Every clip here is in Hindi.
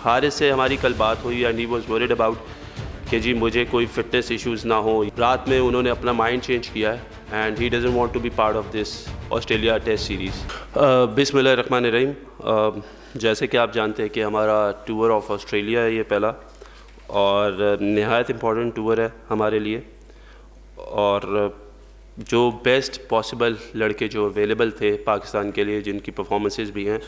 हारिस से हमारी कल बात हुई and he was worried about कि जी मुझे कोई फिटनेस इश्यूज़ ना हो। रात में उन्होंने अपना माइंड चेंज किया है and he doesn't want to be part of this Australia test series. बिस्मिल्लाहिर्रहमानिर्रहीम। जैसे कि आप जानते हैं कि हमारा टूर ऑफ ऑस्ट्रेलिया है ये पहला और नहायत इम्पॉर्टेंट टूर है हमारे लिए, और जो बेस्ट पॉसिबल लड़के जो अवेलेबल थे पाकिस्तान के लिए, जिनकी परफॉर्मेंसेस भी हैं,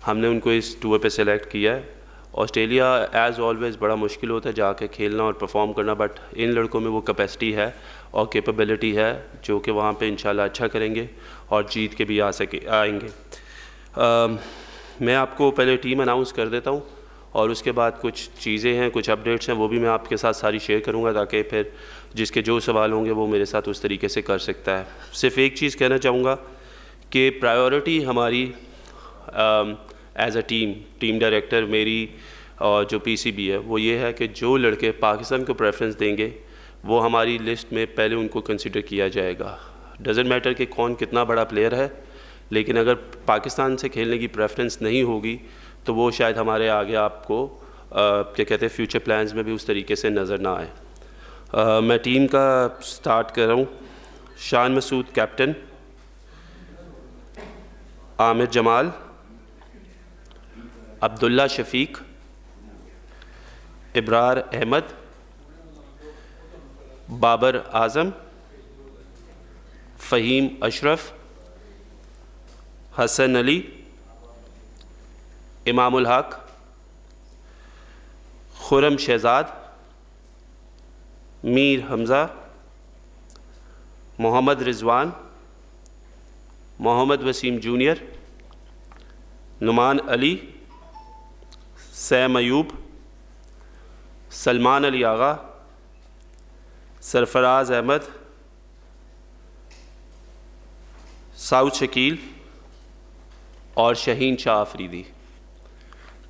हमने उनको इस टूर पे सेलेक्ट किया है। ऑस्ट्रेलिया एज़ ऑलवेज़ बड़ा मुश्किल होता है जाके खेलना और परफॉर्म करना, बट इन लड़कों में वो कैपेसिटी है और कैपेबिलिटी है जो कि वहाँ पे इंशाल्लाह अच्छा करेंगे और जीत के भी आएंगे। मैं आपको पहले टीम अनाउंस कर देता हूँ और उसके बाद कुछ चीज़ें हैं, कुछ अपडेट्स हैं, वो भी मैं आपके साथ सारी शेयर करूँगा ताकि फिर जिसके जो सवाल होंगे वो मेरे साथ उस तरीके से कर सकता है। सिर्फ एक चीज़ कहना चाहूँगा कि प्रायोरिटी हमारी एज़ अ टीम डायरेक्टर मेरी और जो पीसीबी है वो ये है कि जो लड़के पाकिस्तान को प्रेफरेंस देंगे वो हमारी लिस्ट में पहले उनको कंसिडर किया जाएगा। डजेंट मैटर कि कौन कितना बड़ा प्लेयर है, लेकिन अगर पाकिस्तान से खेलने की प्रेफरेंस नहीं होगी तो वो शायद हमारे आगे आपको क्या कहते हैं फ्यूचर प्लान्स में भी उस तरीके से नज़र ना आए। मैं टीम का स्टार्ट कर रहा हूँ। शान मसूद कैप्टन, आमिर जमाल, अब्दुल्ला शफीक, इब्रार अहमद, बाबर आज़म, Faheem Ashraf, Hasan Ali, Imamul Haq, Khurram Shahzad, Mir Hamza, Mohammad Rizwan, Mohammad Wasim junior, Numan Ali, Sam Ayub, Salman Ali Agha, Sarfaraz Ahmad, Saud Shakeel और शहीन शाह अफरीदी।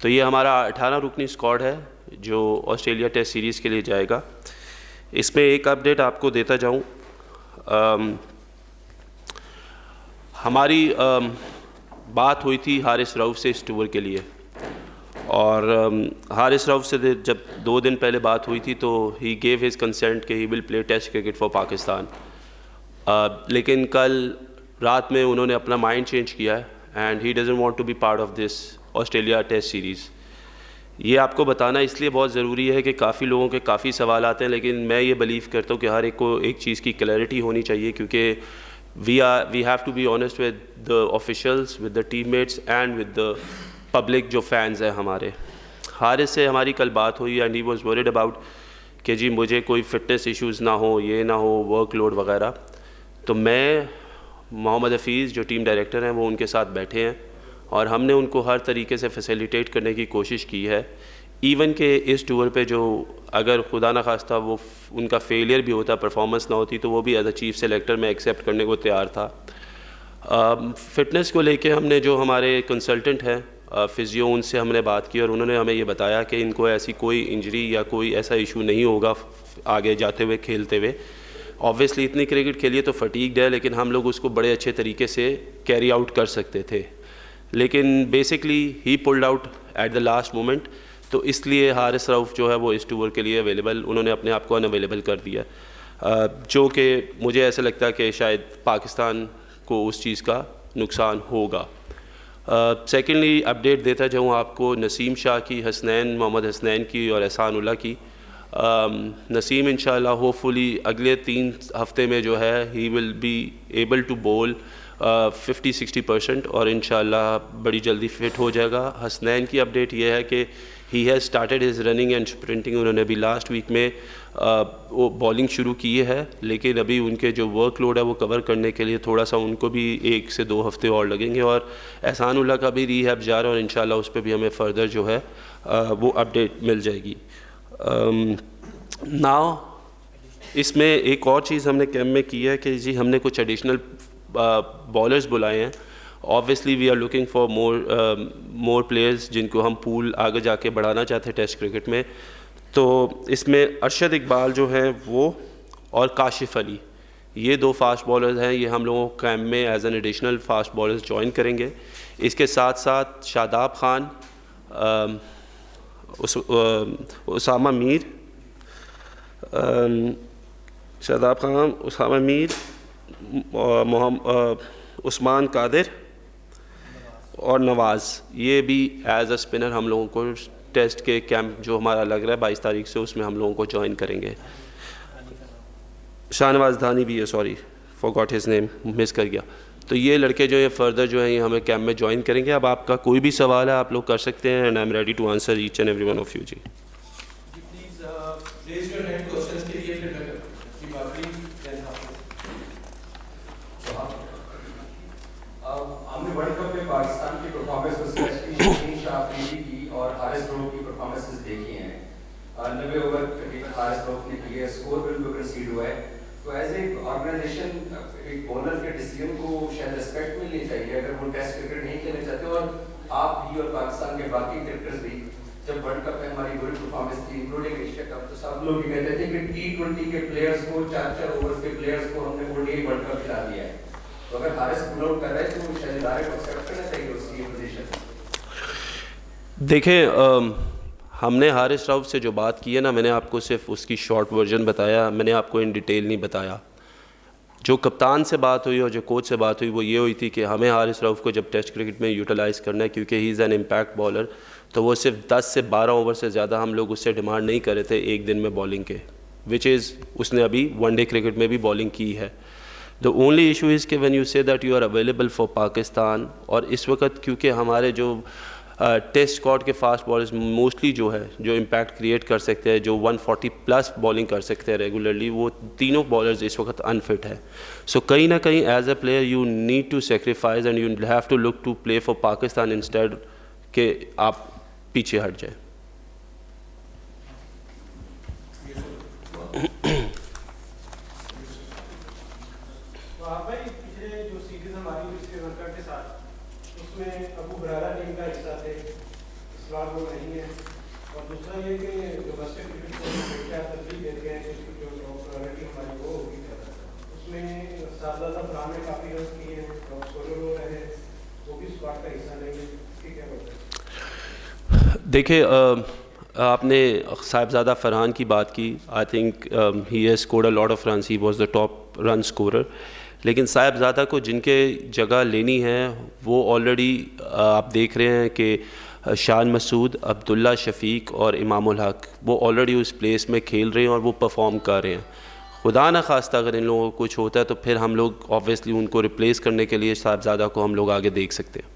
तो ये हमारा 18 रुकनी स्क्वाड है जो ऑस्ट्रेलिया टेस्ट सीरीज़ के लिए जाएगा। इसमें एक अपडेट आपको देता जाऊं, हमारी बात हुई थी हारिस रऊफ़ से इस टूर के लिए, और हारिस रऊफ़ से जब 2 दिन पहले बात हुई थी तो ही गेव हिज कंसेंट कि he will play test cricket for Pakistan. लेकिन कल रात में उन्होंने अपना माइंड चेंज किया है and he doesn't want to be part of this Australia test series. ये आपको बताना इसलिए बहुत ज़रूरी है कि काफ़ी लोगों के काफ़ी सवाल आते हैं, लेकिन मैं ये बिलीव करता हूँ कि हर एक को एक चीज़ की क्लैरिटी होनी चाहिए, क्योंकि we have to be honest with the officials, with the teammates and with the public जो फैंस हैं हमारे। हारिस से हमारी कल बात हुई and he was worried about कि जी मुझे कोई फिटनेस इश्यूज़ ना हो, ये ना हो, वर्कलोड वगैरह। तो मैं, मोहम्मद हफीज़ जो टीम डायरेक्टर हैं वो उनके साथ बैठे हैं और हमने उनको हर तरीके से फैसिलिटेट करने की कोशिश की है। इवन के इस टूर पे जो अगर खुदा न खास्ता वो उनका फेलियर भी होता, परफॉर्मेंस ना होती, तो वो भी एज अ चीफ सेलेक्टर में एक्सेप्ट करने को तैयार था। फ़िटनेस को लेके हमने जो हमारे कंसल्टेंट हैं फ़िज़ियो, उनसे हमने बात की और उन्होंने हमें ये बताया कि इनको ऐसी कोई इंजरी या कोई ऐसा इशू नहीं होगा आगे जाते हुए खेलते हुए। ऑब्वियसली इतनी क्रिकेट खेलिए तो फटीग्ड है, लेकिन हम लोग उसको बड़े अच्छे तरीके से कैरी आउट कर सकते थे, लेकिन basically he pulled out at the last moment. तो इसलिए हारिस रऊफ़ जो है वो इस टूर के लिए अवेलेबल, उन्होंने अपने आप को अनअवेलेबल कर दिया, जो कि मुझे ऐसा लगता है कि शायद पाकिस्तान को उस चीज़ का नुकसान होगा। सेकेंडली अपडेट देता जाऊँ आपको नसीम शाह की, हसनैन, मोहम्मद हसनैन की और एहसान उल्लाह की। नसीम इंशाल्लाह होपफुली अगले 3 हफ्ते में जो है he will be able to bowl 50-60% और इंशाल्लाह बड़ी जल्दी फिट हो जाएगा। हसनैन की अपडेट ये है कि he has started his running and sprinting. उन्होंने अभी लास्ट वीक में वो बॉलिंग शुरू की है, लेकिन अभी उनके जो वर्कलोड है वो कवर करने के लिए थोड़ा सा उनको भी 1 से 2 हफ्ते और लगेंगे। और एहसान उल्लाह का भी रीहैब जा रहा है और इंशाल्लाह उस पर भी हमें फ़र्दर जो है वो अपडेट मिल जाएगी। नाउ इसमें एक और चीज़ हमने कैम्प में की है कि जी हमने कुछ एडिशनल बॉलर्स बुलाए हैं। Obviously we are looking for more players जिनको हम पूल आगे जाके बढ़ाना चाहते हैं टेस्ट क्रिकेट में। तो इसमें अरशद इकबाल जो हैं वो और काशिफ अली, ये 2 फास्ट बॉलर्स हैं, ये हम लोगों को कैम्प में as an additional fast bowlers join करेंगे। इसके साथ साथ शादाब खान, उसामा मीर, शादाब खान, उसामा मीर, उस्मान कादिर और नवाज़, ये भी एज अ स्पिनर हम लोगों को टेस्ट के कैंप जो हमारा लग रहा है 22 तारीख से, उसमें हम लोगों को ज्वाइन करेंगे। शाहनवाज धानी भी है, sorry forgot his name, miss कर गया। तो ये लड़के जो है फर्दर जो है ये हमें कैंप में ज्वाइन करेंगे। अब आपका कोई भी सवाल है आप लोग कर सकते हैं, and I am ready to answer each and every one of you जी। हमने वर्ल्ड कप में पाकिस्तान की परफॉर्मेंस को स्पेशली शाह अफरीदी की और हारिस रऊफ की परफॉर्मेंसेस देखी हैं। 90 ओवर तकरीबन हारिस रऊफ ने किए, स्कोर बिल्कुल कंसीड हुआ है। तो एज ए ऑर्गेनाइजेशन एक बॉलर के डिसीजन को शायद रिस्पेक्ट मिलनी चाहिए अगर वो टेस्ट क्रिकेट नहीं खेलना चाहते। और आप भी और पाकिस्तान के बाकी क्रिकेटर्स भी, जब वर्ल्ड कप में हमारी बुरी परफॉर्मेंस थी इंक्लूडिंग एशिया कप, तो सब लोग ये कहते थे कि T20 के प्लेयर्स को, 4-4 ओवर के प्लेयर्स को हमने ODI वर्ल्ड कप खिला दिया है। तो अगर हारिस पुल आउट कर रहे हैं तो शायद इदारे को एक्सेप्ट करना चाहिए उसकी पोजीशन। देखें, हमने हारिस रऊफ से जो बात की है ना, मैंने आपको सिर्फ उसकी शॉर्ट वर्जन बताया, मैंने आपको इन डिटेल नहीं बताया। जो कप्तान से बात हुई और जो कोच से बात हुई वो ये हुई थी कि हमें हारिस रऊफ को जब टेस्ट क्रिकेट में यूटिलाइज़ करना है, क्योंकि he is an impact bowler, तो वो सिर्फ 10 से 12 ओवर से ज़्यादा हम लोग उससे डिमांड नहीं कर रहे थे एक दिन में बॉलिंग के, विच इज़ उसने अभी वनडे क्रिकेट में भी बॉलिंग की है। द ओनली इशू इज़ कि when you say that you are available for Pakistan, और इस वक्त क्योंकि हमारे जो टेस्ट स्क्वाड के फास्ट बॉलर्स मोस्टली जो है जो इम्पैक्ट क्रिएट कर सकते हैं, जो 140 प्लस बॉलिंग कर सकते हैं रेगुलरली, वो तीनों बॉलर्स इस वक्त अनफिट है। सो कहीं ना कहीं as a player you need to sacrifice and you have to look to play for Pakistan instead के आप पीछे हट जाए। वो नहीं है, और दूसरा ये कि डोमेस्टिक क्रिकेट को क्या तरजीह देते हैं कि जो प्रायोरिटी हमारी वो होगी, उसमें शाहजादा फरहान ने काफ़ी रन किए हैं, टॉप स्कोरर हो रहे हैं, वो भी स्क्वाड का हिस्सा नहीं है, इसकी क्या वजह है? देखिए, आपने साहिबजादा फरहान की बात की। I think he has scored a lot of runs, he was the top run scorer. लेकिन साहिबजादा को जिनके जगह लेनी है वो ऑलरेडी आप देख रहे हैं कि शान मसूद, अब्दुल्ला शफीक और इमामुल हक वो ऑलरेडी उस प्लेस में खेल रहे हैं और वो परफॉर्म कर रहे हैं। खुदा न खास्ता अगर इन लोगों को कुछ होता है तो फिर हम लोग ऑब्वियसली उनको रिप्लेस करने के लिए साहिबजादा को हम लोग आगे देख सकते हैं।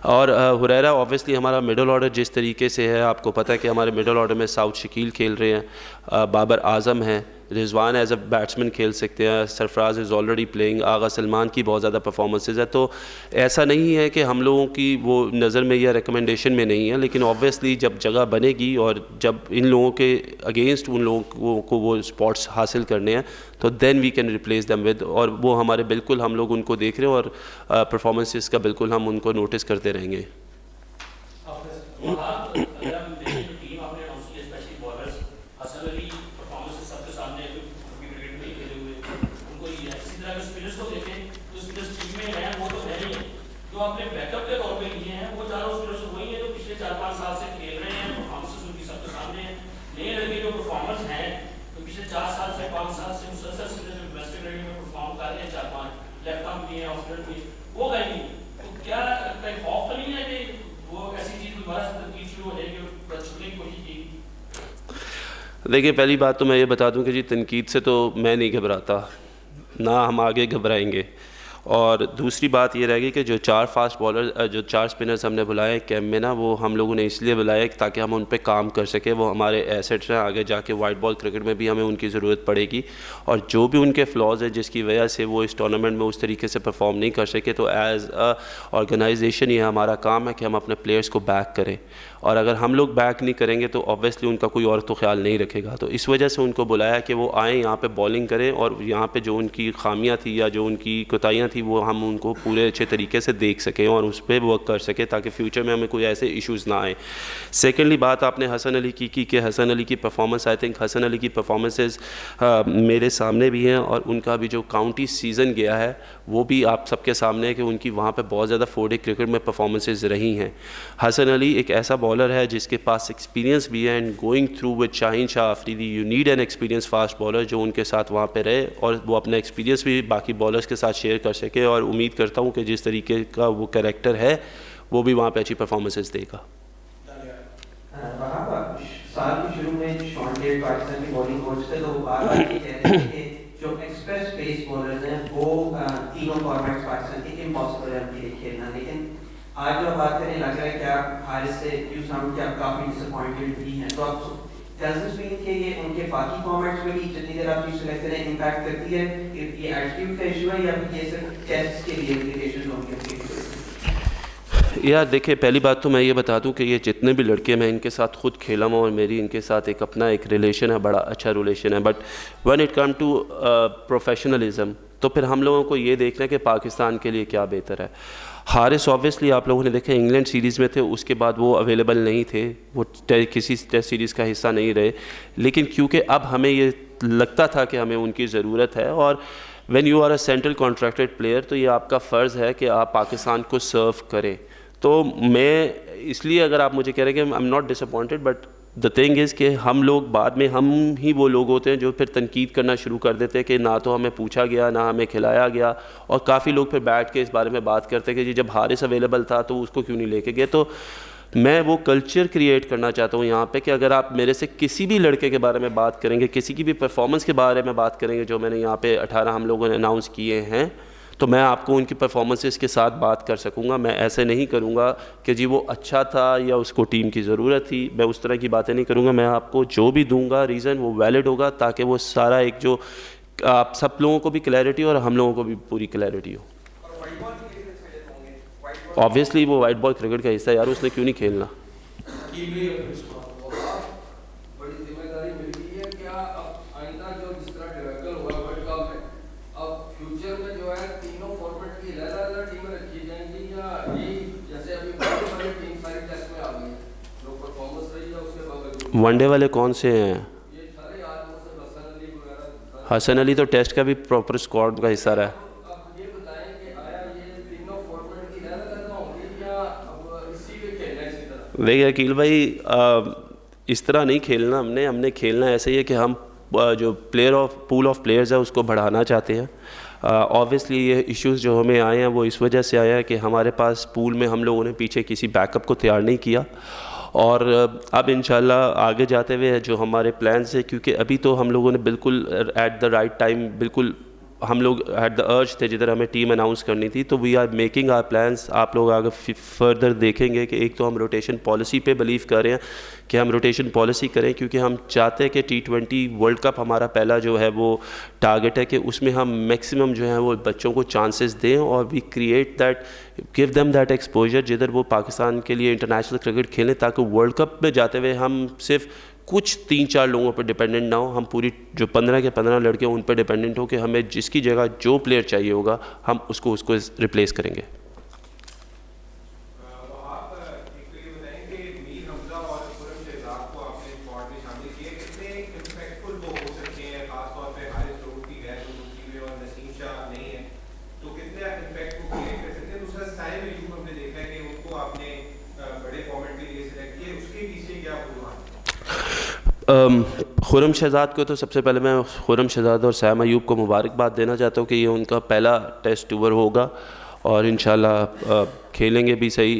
और हुरैरा ऑब्वियसली हमारा मिडल ऑर्डर जिस तरीके से है, आपको पता है कि हमारे मिडल ऑर्डर में साउथ शकील खेल रहे हैं, बाबर आज़म हैं, रिजवान एज अ बैट्समैन खेल सकते हैं, सरफराज इज़ ऑलरेडी प्लेइंग, आगा सलमान की बहुत ज़्यादा परफॉर्मेंसेज है। तो ऐसा नहीं है कि हम लोगों की वो नज़र में या रिकमेंडेशन में नहीं है, लेकिन ऑब्वियसली जब जगह बनेगी और जब इन लोगों के अगेंस्ट उन लोगों को वो स्पॉट्स हासिल करने हैं तो then we can replace them with, और वो हमारे बिल्कुल हम लोग उनको देख रहे हैं और परफॉर्मेंसेस का बिल्कुल हम उनको नोटिस करते रहेंगे। अपने बैकअप के तौर पे लिए हैं वो चारों स्पिनर्स वही है जो पिछले 4-5 साल से खेल रहे हैं, परफॉर्मेंसेस उनकी सबके सामने हैं। नए लड़के जो परफॉर्मेंस हैं तो पिछले 4 साल से 5 साल से मुसलसल स्पिनर्स जो वेस्ट इंडीज में परफॉर्म कर रहे हैं, 4-5 लेफ्ट आर्म भी हैं, ऑफ स्पिनर भी, वो गए नहीं। तो क्या कहीं खौफ तो नहीं है कि वो ऐसी चीज़ दोबारा से तनकीद शुरू हो जाएगी और छुपने की कोशिश की? देखिए, पहली बात तो मैं ये बता दूं कि जी तनकीद से तो मैं नहीं घबराता, ना हम आगे घबराएंगे। और दूसरी बात ये रहेगी कि जो 4 फास्ट बॉलर जो 4 स्पिनर्स हमने बुलाए कैंप में ना, वो हम लोगों ने इसलिए बुलाए ताकि हम उन पे काम कर सकें। वो हमारे एसेट्स हैं, आगे जाके वाइट बॉल क्रिकेट में भी हमें उनकी ज़रूरत पड़ेगी, और जो भी उनके फ्लॉज है जिसकी वजह से वो इस टूर्नामेंट में उस तरीके से परफॉर्म नहीं कर सके, तो एज़ अ ऑर्गेनाइजेशन ये हमारा काम है कि हम अपने प्लेयर्स को बैक करें, और अगर हम लोग बैक नहीं करेंगे तो ऑब्वियसली उनका कोई और तो ख्याल नहीं रखेगा। तो इस वजह से उनको बुलाया कि वो आएँ यहाँ पे बॉलिंग करें, और यहाँ पे जो उनकी खामियाँ थी या जो उनकी कोताहियाँ थी कि वो हम उनको पूरे अच्छे तरीके से देख सकें और उस पर वर्क कर सकें ताकि फ्यूचर में हमें कोई ऐसे इश्यूज़ ना आए। सेकेंडली बात आपने हसन अली की कि हसन अली की performance, I think Hasan Ali की परफॉर्मेंसेस मेरे सामने भी हैं और उनका भी जो काउंटी सीज़न गया है वो भी आप सबके सामने है कि उनकी वहाँ पे बहुत ज़्यादा 4 डे क्रिकेट में परफॉर्मेंसेस रही हैं। हसन अली एक ऐसा बॉलर है जिसके पास एक्सपीरियंस भी है, and going through with Shaheen Shah Afridi you need an experience fast bowler जो उनके साथ वहाँ पे रहे और वो अपना एक्सपीरियंस भी बाकी बॉलर्स के साथ शेयर कर सके, और उम्मीद करता हूँ कि जिस तरीके का वो कैरेक्टर है वो भी वहाँ पे अच्छी परफॉर्मेंसेस देगा। साल के शुरू में शॉन डेव पाकिस्तान की बॉलिंग कोच थे, तो वो बार-बार ये कह रहे थे कि जो एक्सप्रेस पेस बॉलर्स हैं वो तीनों फॉर्मेट्स पाकिस्तान के इम्पॉसिबल है उनके लिए खेलना। लेकिन आज जो बात करें लग रहा है कि आप हारिस से यू साउंड कि आप काफ़ी डिसअपॉइंटेड भी हैं, तो आप डज दिस मीन कि ये उनके बाकी फॉर्मेट्स में भी जितनी देर आप चीज़ सेलेक्ट करें इम्पैक्ट करती है कि ये एटीट्यूड का इशू है या फिर ये सिर्फ टेस्ट के लिए इम्प्लीकेशन होंगे? यार देखिए, पहली बात तो मैं ये बता दूं कि ये जितने भी लड़के मैं इनके साथ खुद खेला हूँ और मेरी इनके साथ एक अपना एक रिलेशन है, बड़ा अच्छा रिलेशन है, but when it come to professionalism तो फिर हम लोगों को ये देखना है कि पाकिस्तान के लिए क्या बेहतर है। हारिस ऑब्वियसली आप लोगों ने देखा इंग्लैंड सीरीज़ में थे, उसके बाद वो अवेलेबल नहीं थे, वो किसी टेस्ट सीरीज़ का हिस्सा नहीं रहे, लेकिन क्योंकि अब हमें ये लगता था कि हमें उनकी ज़रूरत है, और when you are a central contracted player तो ये आपका फ़र्ज़ है कि आप पाकिस्तान को सर्व करें। तो मैं इसलिए अगर आप मुझे कह रहे हैं कि I am not disappointed, but the thing is कि हम लोग बाद में हम ही वो लोग होते हैं जो फिर तनकीद करना शुरू कर देते हैं कि ना तो हमें पूछा गया ना हमें खिलाया गया, और काफ़ी लोग फिर बैठ के इस बारे में बात करते हैं कि जी जब हारिस अवेलेबल था तो उसको क्यों नहीं लेके गए। तो मैं वो कल्चर क्रिएट करना चाहता हूँ यहाँ पे कि अगर आप मेरे से किसी भी लड़के के बारे में बात करेंगे, किसी की भी परफॉर्मेंस के बारे में बात करेंगे जो मैंने यहाँ पे 18 हम लोगों ने अनाउंस किए हैं, तो मैं आपको उनकी परफॉर्मेंसेस के साथ बात कर सकूँगा। मैं ऐसे नहीं करूँगा कि जी वो अच्छा था या उसको टीम की ज़रूरत थी, मैं उस तरह की बातें नहीं करूँगा। मैं आपको जो भी दूंगा रीज़न वो वैलिड होगा ताकि वो सारा एक जो आप सब लोगों को भी क्लैरिटी और हम लोगों को भी पूरी क्लैरिटी हो। ऑब्वियसली वो वाइट बॉल क्रिकेट का हिस्सा है यार, उसने क्यों नहीं खेलना। वनडे वाले कौन से हैं? हसन अली तो टेस्ट का भी प्रॉपर स्क्वाड का हिस्सा रहा है। देखिए अकील भाई, इस तरह नहीं खेलना हमने खेलना ऐसे ही है कि हम जो पूल ऑफ प्लेयर्स है उसको बढ़ाना चाहते हैं। ऑब्वियसली ये इश्यूज़ जो हमें आए हैं वो इस वजह से आया है कि हमारे पास पूल में हम लोगों ने पीछे किसी बैकअप को तैयार नहीं किया, और अब इंशाल्लाह आगे जाते हुए जो हमारे प्लान्स है, क्योंकि अभी तो हम लोगों ने बिल्कुल एट द राइट टाइम बिल्कुल हम लोग एट द अर्ज थे जिधर हमें टीम अनाउंस करनी थी, तो we are making our plans. आप लोग आगे फर्दर देखेंगे कि एक तो हम रोटेशन पॉलिसी पे बिलीव कर रहे हैं कि हम रोटेशन पॉलिसी करें, क्योंकि हम चाहते हैं कि T20 वर्ल्ड कप हमारा पहला जो है वो टारगेट है कि उसमें हम मैक्सिमम जो है वो बच्चों को चांसेस दें और we create that, give them that exposure जिधर वो पाकिस्तान के लिए इंटरनेशनल क्रिकेट खेलें, ताकि वर्ल्ड कप में जाते हुए हम सिर्फ कुछ 3-4 लोगों पर डिपेंडेंट ना हो, हम पूरी जो 15 के 15 लड़के उन पर डिपेंडेंट हो कि हमें जिसकी जगह जो प्लेयर चाहिए होगा हम उसको रिप्लेस करेंगे। खुरम शहजाद को तो सबसे पहले मैं खुरम शहजाद और सैम अयूब को मुबारकबाद देना चाहता हूँ कि ये उनका पहला टेस्ट टूर होगा और इंशाल्लाह खेलेंगे भी सही।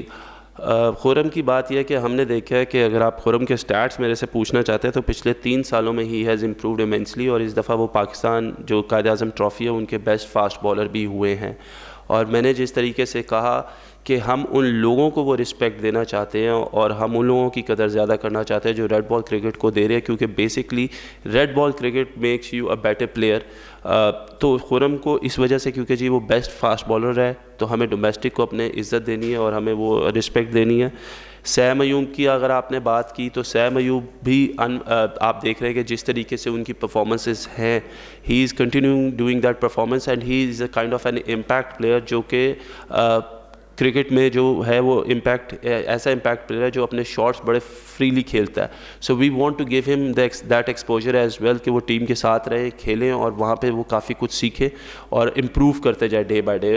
खुरम की बात यह है कि हमने देखा है कि अगर आप खुरम के स्टैट्स मेरे से पूछना चाहते हैं तो पिछले 3 सालों में ही हैज़ इम्प्रूव्ड इमेंसली, और इस दफ़ा वो पाकिस्तान जो कायद-ए-आज़म ट्रॉफ़ी है उनके बेस्ट फास्ट बॉलर भी हुए हैं। और मैंने जिस तरीके से कहा कि हम उन लोगों को वो रिस्पेक्ट देना चाहते हैं और हम उन लोगों की कदर ज़्यादा करना चाहते हैं जो रेड बॉल क्रिकेट को दे रहे हैं, क्योंकि basically red ball cricket makes you a better player. तो खुरम को इस वजह से, क्योंकि जी वो बेस्ट फास्ट बॉलर है, तो हमें डोमेस्टिक को अपने इज़्ज़त देनी है और हमें वो रिस्पेक्ट देनी है। सैम अयूब की अगर आपने बात की तो सैम अयूब भी आप देख रहे हैं कि जिस तरीके से उनकी परफॉर्मेंसेस हैं, he is continuing doing that performance and he is a kind of an impact player, जो कि क्रिकेट में जो है वो इम्पैक्ट ऐसा इम्पैक्ट प्लेयर है जो अपने शॉट्स बड़े फ्रीली खेलता है। So we want to give him that exposure as well कि वो टीम के साथ रहे, खेलें और वहाँ पे वो काफ़ी कुछ सीखे और इम्प्रूव करते जाए डे बाय डे।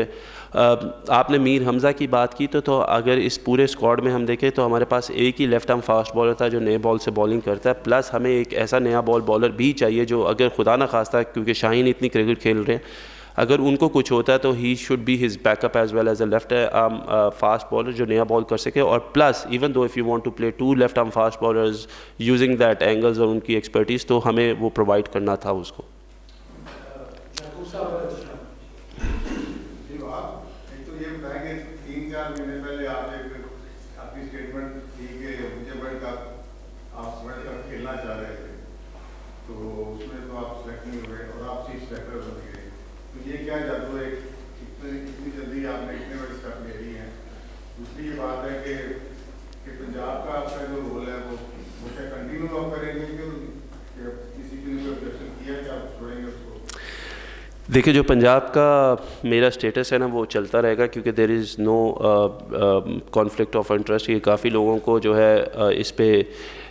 आपने मीर हमज़ा की बात की तो अगर इस पूरे स्क्वाड में हम देखें तो हमारे पास एक ही लेफ्ट आर्म फास्ट बॉलर था जो नए बॉल से बॉलिंग करता है, प्लस हमें एक ऐसा नया बॉलर भी चाहिए जो अगर खुदा ना खास्ता, क्योंकि शाहीन इतनी क्रिकेट खेल रहे हैं, अगर उनको कुछ होता है तो he should be his backup as well as a left arm fast bowler जो नया बॉल कर सके। और plus even though if you want to play 2 left arm fast bowlers using that angles और उनकी एक्सपर्टीज़, तो हमें वो प्रोवाइड करना था उसको। दूसरी ये बात है कि पंजाब का आपका जो रोल है वो क्या कंटिन्यू आप करेंगे कि किसी ने कोई ऑब्जेक्शन किया कि आप छोड़ेंगे उसको? देखिए, जो पंजाब का मेरा स्टेटस है ना वो चलता रहेगा, क्योंकि there is no conflict of interest. ये काफ़ी लोगों को जो है इस पे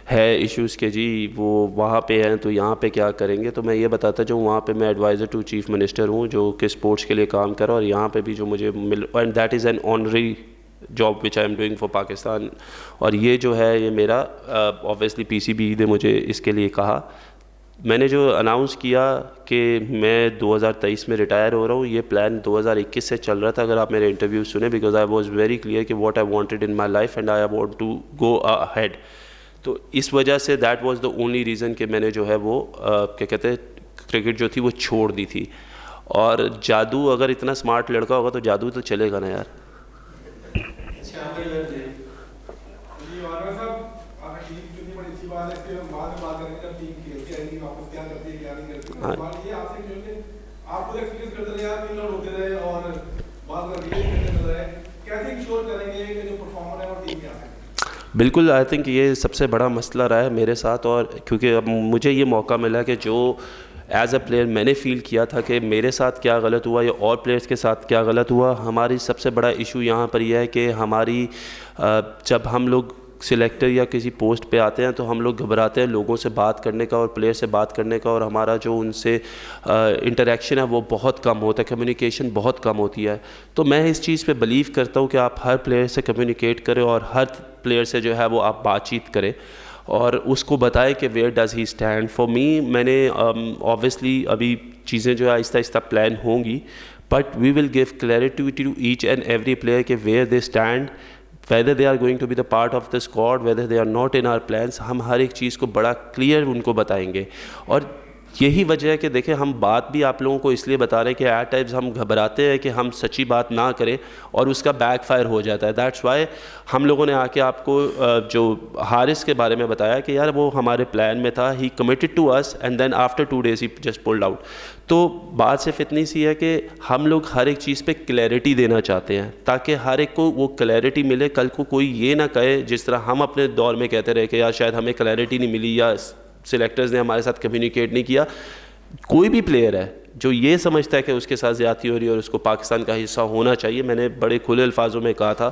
है इश्यूज़ के जी वो वहाँ पे हैं तो यहाँ पे क्या करेंगे। तो मैं ये बताता जाऊँ, वहाँ पे मैं एडवाइज़र टू चीफ मिनिस्टर हूँ जो कि स्पोर्ट्स के लिए काम कर रहा है, और यहाँ पे भी जो मुझे मिल, and that is an honorary job which I am doing for Pakistan. और ये जो है ये मेरा ऑब्वियसली पीसीबी ने मुझे इसके लिए कहा। मैंने जो अनाउंस किया कि मैं 2023 में रिटायर हो रहा हूँ, ये प्लान 2021 से चल रहा था, अगर आप मेरे इंटरव्यू सुने, because I was very clear कि what I wanted in my life and I want to go ahead. तो इस वजह से that was the only reason कि मैंने जो है वो क्या कहते हैं क्रिकेट जो थी वो छोड़ दी थी। और जादू अगर इतना स्मार्ट लड़का होगा तो जादू तो चलेगा ना यार। बिल्कुल, आई थिंक ये सबसे बड़ा मसला रहा है मेरे साथ, और क्योंकि अब मुझे ये मौका मिला कि जो एज अ प्लेयर मैंने फ़ील किया था कि मेरे साथ क्या गलत हुआ या और प्लेयर्स के साथ क्या गलत हुआ। हमारी सबसे बड़ा इशू यहाँ पर यह है कि हमारी जब हम लोग सिलेक्टर या किसी पोस्ट पे आते हैं तो हम लोग घबराते हैं लोगों से बात करने का और प्लेयर से बात करने का, और हमारा जो उनसे इंटरेक्शन है वो बहुत कम होता है, कम्युनिकेशन बहुत कम होती है। तो मैं इस चीज़ पे बिलीव करता हूँ कि आप हर प्लेयर से कम्युनिकेट करें और हर प्लेयर से जो है वो आप बातचीत करें और उसको बताएं कि where does he stand. For me, मैंने ऑब्वियसली अभी चीज़ें जो है आहिस्ता आहिस्ता प्लान होंगी, but we will give clarity to each and every player के where they stand, whether they are going to be the part of the squad, whether they are not in our plans। हम हर एक चीज़ को बड़ा क्लियर उनको बताएंगे। और यही वजह है कि देखें, हम बात भी आप लोगों को इसलिए बता रहे हैं कि एट टाइम्स हम घबराते हैं कि हम सच्ची बात ना करें और उसका बैकफायर हो जाता है। दैट्स वाई हम लोगों ने आके आपको जो हारिस के बारे में बताया कि यार वो हमारे प्लान में था, he committed to us and then after 2 days he just pulled out. तो बात सिर्फ इतनी सी है कि हम लोग हर एक चीज़ पे क्लैरिटी देना चाहते हैं ताकि हर एक को वो क्लैरिटी मिले। कल को कोई ये ना कहे जिस तरह हम अपने दौर में कहते रहे कि यार शायद हमें क्लैरिटी नहीं मिली या सिलेक्टर्स ने हमारे साथ कम्युनिकेट नहीं किया। कोई भी प्लेयर है जो ये समझता है कि उसके साथ ज़्यादती हो रही है और उसको पाकिस्तान का हिस्सा होना चाहिए, मैंने बड़े खुले अल्फाजों में कहा था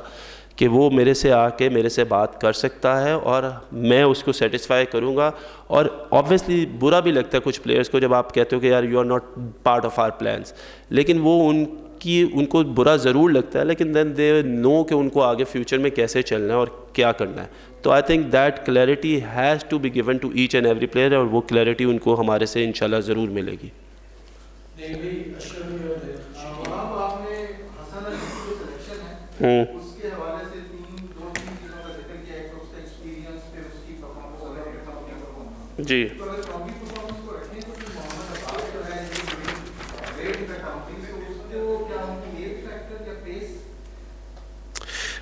कि वो मेरे से आके मेरे से बात कर सकता है और मैं उसको सेटिस्फाई करूँगा। और ऑब्वियसली बुरा भी लगता है कुछ प्लेयर्स को जब आप कहते हो कि यार you are not part of our plans, लेकिन वो उनको बुरा ज़रूर लगता है, लेकिन देन दे नो कि उनको आगे फ्यूचर में कैसे चलना है और क्या करना है। तो I think that clarity has to be given to each and every player, और वो क्लैरिटी उनको हमारे से इंशाल्लाह ज़रूर मिलेगी। जी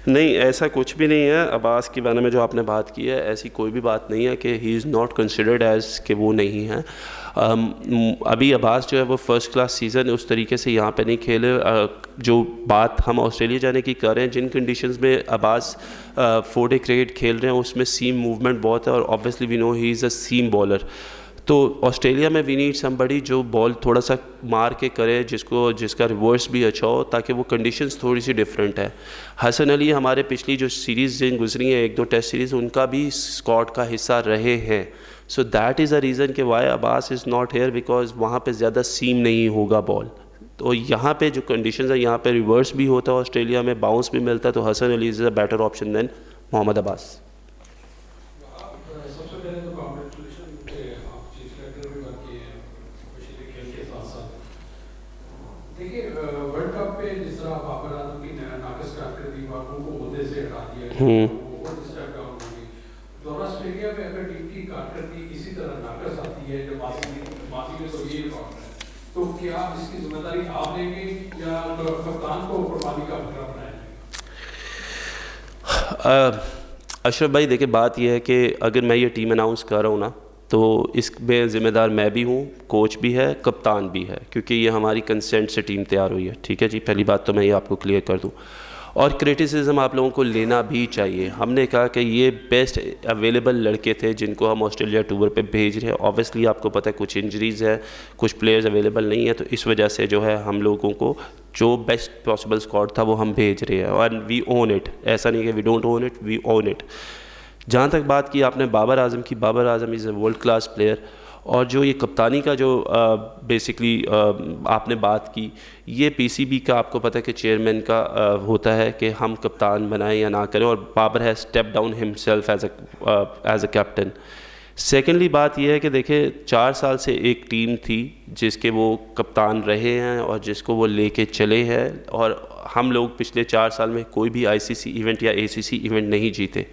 नहीं, ऐसा कुछ भी नहीं है। अब्बास के बारे में जो आपने बात की है, ऐसी कोई भी बात नहीं है कि he is not considered as कि वो नहीं है। अभी अब्बास जो है वो फ़र्स्ट क्लास सीज़न उस तरीके से यहाँ पे नहीं खेले। जो बात हम ऑस्ट्रेलिया जाने की कर रहे हैं, जिन कंडीशंस में अब्बास 4-डे क्रिकेट खेल रहे हैं, उसमें सीम मूवमेंट बहुत है और obviously we know he is a seam bowler. तो ऑस्ट्रेलिया में वी नीड समबडी जो बॉल थोड़ा सा मार के करे, जिसका रिवर्स भी अच्छा हो, ताकि वो कंडीशंस थोड़ी सी डिफरेंट है। हसन अली हमारे पिछली जो सीरीज़ जिन गुजरी हैं, 1-2 टेस्ट सीरीज़, उनका भी स्क्वाड का हिस्सा रहे हैं। So that is a reason कि why Abbas is not here, because वहाँ पे ज़्यादा सीम नहीं होगा बॉल। तो यहाँ पे जो कंडीशंस है, यहाँ पे रिवर्स भी होता है, ऑस्ट्रेलिया में बाउंस भी मिलता है, तो Hasan Ali is a better option than Mohammad Abbas. सबसे पहले तो कॉन्ग्रेचुलेशन कि आप चीफ सेलेक्टर भी बन के हैं, स्पेशली खेल के साथ साथ। देखिए वर्ल्ड कप पे जिस तरह बाबर आजम की नाकस कारकर्दगी बाबू को ओहदे से हटा दिया गया, वो स्टेप डाउन हो गई। दौरा ऑस्ट्रेलिया में अगर टीम की कारकर्दगी इसी तरह नाकस आती है, जब माजी में तो ये रिकॉर्ड है, तो क्या इसकी जिम्मेदारी आप लेंगे या कप्तान को कुर्बानी का बकरा बनाएंगे? अशरफ भाई, देखिए बात यह है कि अगर मैं ये टीम अनाउंस कर रहा हूँ ना, तो इसमें ज़िम्मेदार मैं भी हूँ, कोच भी है, कप्तान भी है, क्योंकि ये हमारी कंसेंट से टीम तैयार हुई है। ठीक है जी, पहली बात तो मैं ये आपको क्लियर कर दूँ। और क्रिटिसिज्म आप लोगों को लेना भी चाहिए। हमने कहा कि ये बेस्ट अवेलेबल लड़के थे जिनको हम ऑस्ट्रेलिया टूर पे भेज रहे हैं। ऑब्वियसली आपको पता है कुछ इंजरीज़ है, कुछ प्लेयर्स अवेलेबल नहीं है, तो इस वजह से जो है हम लोगों को जो बेस्ट पॉसिबल स्क्वाड था वो हम भेज रहे हैं, और वी ओन इट। ऐसा नहीं कि we don't own it, we own it. जहाँ तक बात की आपने बाबर आजम की, Babar Azam is a world class player. और जो ये कप्तानी का जो बेसिकली आपने बात की, ये पीसीबी का आपको पता है कि चेयरमैन का होता है कि हम कप्तान बनाएं या ना करें, और Babar has step down himself as a captain. Secondly बात यह है कि देखिए 4 साल से एक टीम थी जिसके वो कप्तान रहे हैं और जिसको वो लेके चले हैं, और हम लोग पिछले 4 साल में कोई भी आईसीसी इवेंट या एसीसी इवेंट नहीं जीते।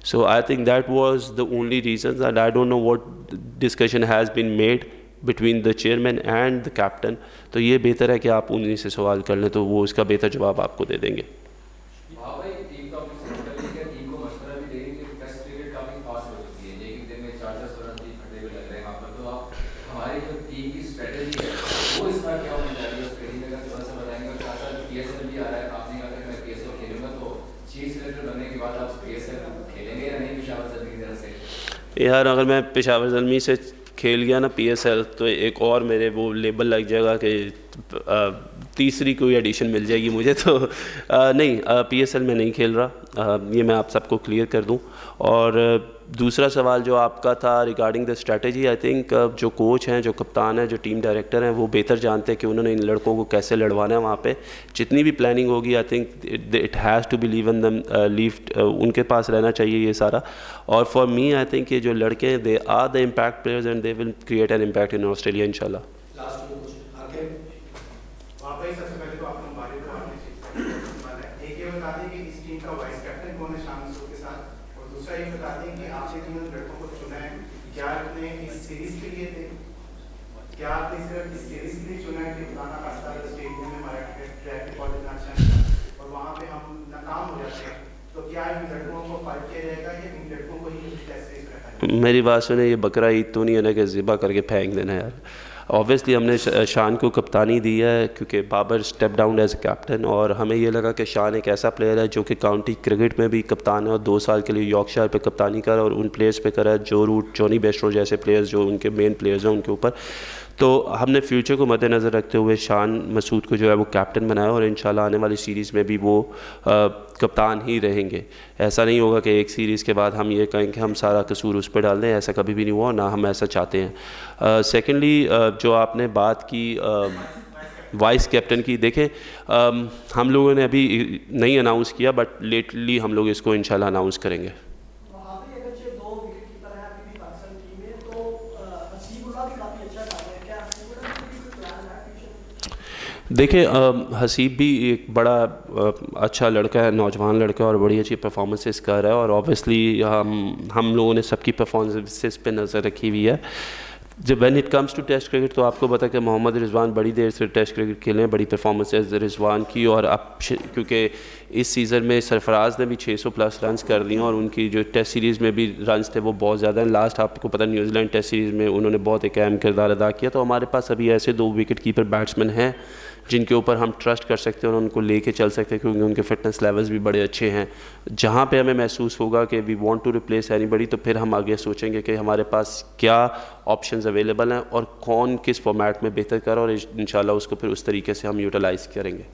So I think that was the only reason, and I don't know what discussion has been made between the chairman and the captain. तो ये बेहतर है कि आप उन्हीं से सवाल कर लें, तो वो इसका बेहतर जवाब आपको दे देंगे। यार अगर मैं पेशावर ज़ल्मी से खेल गया ना पीएसएल, तो एक और मेरे वो लेबल लग जाएगा कि तीसरी कोई एडिशन मिल जाएगी मुझे। तो नहीं, पीएसएल में नहीं खेल रहा, ये मैं आप सबको क्लियर कर दूं। और दूसरा सवाल जो आपका था regarding the strategy, I think जो कोच हैं, जो कप्तान हैं, जो टीम डायरेक्टर हैं, वो बेहतर जानते हैं कि उन्होंने इन लड़कों को कैसे लड़वाना है। वहाँ पे जितनी भी प्लानिंग होगी, I think it has to be उनके पास रहना चाहिए ये सारा। और फॉर मी आई थिंक ये जो लड़के हैं, they are the impact players and they will create an impact in Australia इंशाल्लाह। क्या आपने सिर्फ इस सीरीज के लिए चुना है कि पुराना रास्ता स्टेडियम में हमारा ट्रैक रिकॉर्ड इतना अच्छा है और वहाँ पे हम नाकाम हो जाते हैं, तो क्या इन लड़कों को फाइट किया जाएगा या इन लड़कों को ही कैसे रखा जाएगा? मेरी बात सुने, ये बकरा ईद तो नहीं है ना कि ज़िबा करके फेंक देना यार। ऑब्वियसली हमने शान को कप्तानी दी है क्योंकि Babar step down as a captain, और हमें ये लगा कि शान एक ऐसा प्लेयर है जो कि काउंटी क्रिकेट में भी कप्तान है और 2 साल के लिए यॉर्कशायर पे कप्तानी करा और उन प्लेयर्स पे करा, जो रूट जॉनी बेस्ट्रो जैसे प्लेयर्स जो उनके मेन प्लेयर्स हैं उनके ऊपर। तो हमने फ्यूचर को मद्देनज़र रखते हुए शान मसूद को जो है वो कैप्टन बनाया, और इंशाल्लाह आने वाली सीरीज़ में भी वो कप्तान ही रहेंगे। ऐसा नहीं होगा कि एक सीरीज़ के बाद हम ये कहें कि हम सारा कसूर उस पर डाल दें, ऐसा कभी भी नहीं हुआ, ना हम ऐसा चाहते हैं। सेकेंडली जो आपने बात की वाइस कैप्टन की, देखें हम लोगों ने अभी नहीं अनाउंस किया, बट लेटली हम लोग इसको इंशाल्लाह अनाउंस करेंगे। देखिए हसीब भी एक बड़ा अच्छा लड़का है, नौजवान लड़का है और बड़ी अच्छी परफॉर्मेंसेस कर रहा है, और ऑब्वियसली हम लोगों ने सबकी परफॉर्मेंसेस पे नज़र रखी हुई है। जब when it comes to test cricket तो आपको पता है कि मोहम्मद रिजवान बड़ी देर से टेस्ट क्रिकेट खेले हैं, बड़ी परफॉर्मेंस है रिजवान की। और अब क्योंकि इस सीज़न में सरफराज ने भी 600 प्लस रन्स कर दिए और उनकी जो टेस्ट सीरीज़ में भी रन्स थे वो बहुत ज़्यादा हैं। लास्ट आपको पता है न्यूजीलैंड टेस्ट सीरीज़ में उन्होंने बहुत एक अहम किरदार अदा किया। तो हमारे पास अभी ऐसे 2 विकेट कीपर बैट्समैन हैं जिनके ऊपर हम ट्रस्ट कर सकते हैं और उनको लेके चल सकते हैं, क्योंकि उनके फिटनेस लेवल्स भी बड़े अच्छे हैं। जहाँ पे हमें महसूस होगा कि we want to replace anybody, तो फिर हम आगे सोचेंगे कि हमारे पास क्या ऑप्शंस अवेलेबल हैं और कौन किस फॉर्मेट में बेहतर कर, और इंशाल्लाह उसको फिर उस तरीके से हम यूटिलाइज़ करेंगे।